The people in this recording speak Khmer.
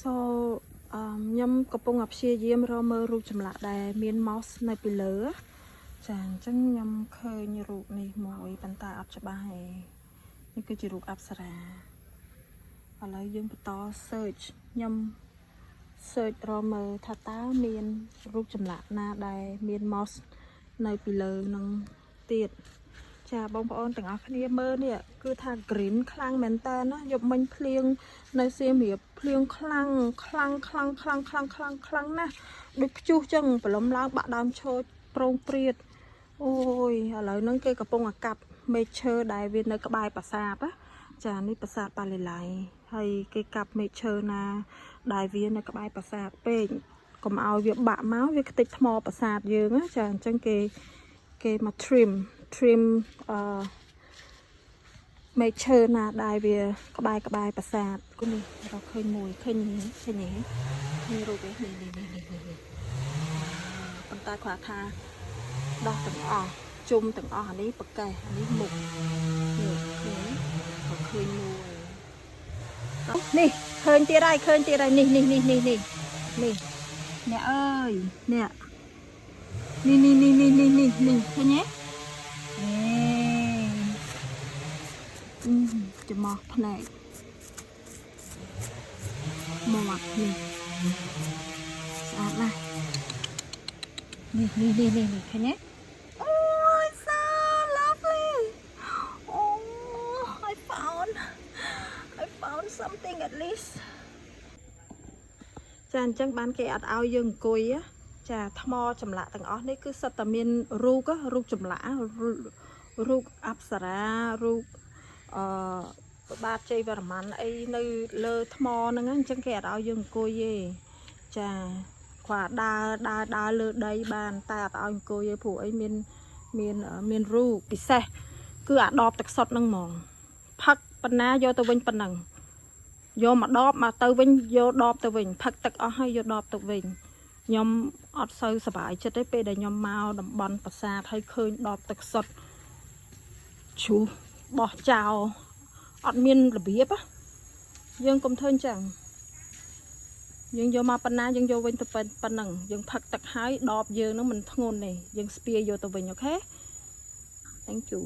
so ខ្ញុំកំពុងព្យាយាមរកមើលរូបចម្លាក់ដែលមាន mouse នៅពីលើចាអញ្ចឹងខ្ញុំឃើញរូបនេះមួយប៉ុន្តែអត់ច្បាស់ទេនេះគឺជារូបអប្សរាឥឡូវយើងបន្ត search ខ្ញុំ search រកមើលថាតើមានរូបចម្លាក់ណាដែលមាន mouse នៅពីលើនឹងទៀតចាបងប្អូនទាំងអស់គ្នាមើលនេះគឺថា green ខ្លាំងមែនតើណាយប់មិញភ្លៀងនៅសៀមរាបភ្លៀងខ្លាំងណាស់ដូចព្យុះចឹងប្រឡំឡើងបាក់ដើមឈើប្រងព្រាតអូយឥឡូវហ្នឹងគេកំពុងអាកាប់មេឃឈើដែលវានៅក្បែរប្រាសាទណាចានេះប្រាសាទប៉ាលីឡៃហើយគេកាប់មេឃឈើណាដែលវានៅក្បែរប្រាសាទពេកកុំឲ្យវាបាក់មកវាខ្ទេចថ្មប្រាសាទយើងណាចាអញ្ចឹងគេមក trim មេឃឈើណាដែលវាក្បែរប្រាសាទគូនេះរកឃើញមួយឃើញនេះរូបនេះប៉ុន្តែគាត់ថាដោះទាំងអស់ជុំទាំងអស់អានេះប្រកេះអានេះមុខនេះឃើញមួយនេះឃើញទៀតហើយនេះអ្នកអើយនេះឃើញទេចំោះភ្នែកមកនេះស្អាតណាស់នេះឃើញទេអូ so lovely oh I found something at least ចាអញ្ចឹងបានគេអត់ឲ្យយើងអង្គុយចាថ្មចម្លាក់ទាំងអស់នេះគឺសិតតែមានរូបចម្លាក់រូបអប្សរារូបព្រះបាទជ័យវរ្ម័នអីនៅលើថ្មហ្នឹងអញ្ចឹងគេអត់ឲ្យយើងអង្គុយទេចាគាត់ដើរលើដីបានតែអត់ឲ្យអង្គុយទេព្រោះអីមានរូបពិសេសគឺអាដបទឹកសុទ្ធហ្នឹងហ្មងផឹកប៉ុណ្ណាយកទៅវិញប៉ុណ្ណឹងយកមកដបមកទៅវិញយកដបទៅវិញផឹកទឹកអស់ហើយយកដបទៅវិញខ្ញុំអត់សូវសប្បាយចិត្តទេពេលដែលខ្ញុំមកតំបន់ប្រាសាទហើយឃើញដបទឹកសុទ្ធឈូសបោះចោលអត់មានរបៀបយើងកុំធ្វើអញ្ចឹងយើងយកមកប៉ុណ្ណាយើងយកវិញទៅប៉ុណ្ណឹងយើងផឹកទឹកហើយដបយើងនឹងមិនធ្ងន់ទេយើងស្ពាយយកទៅវិញអូខេ Thank you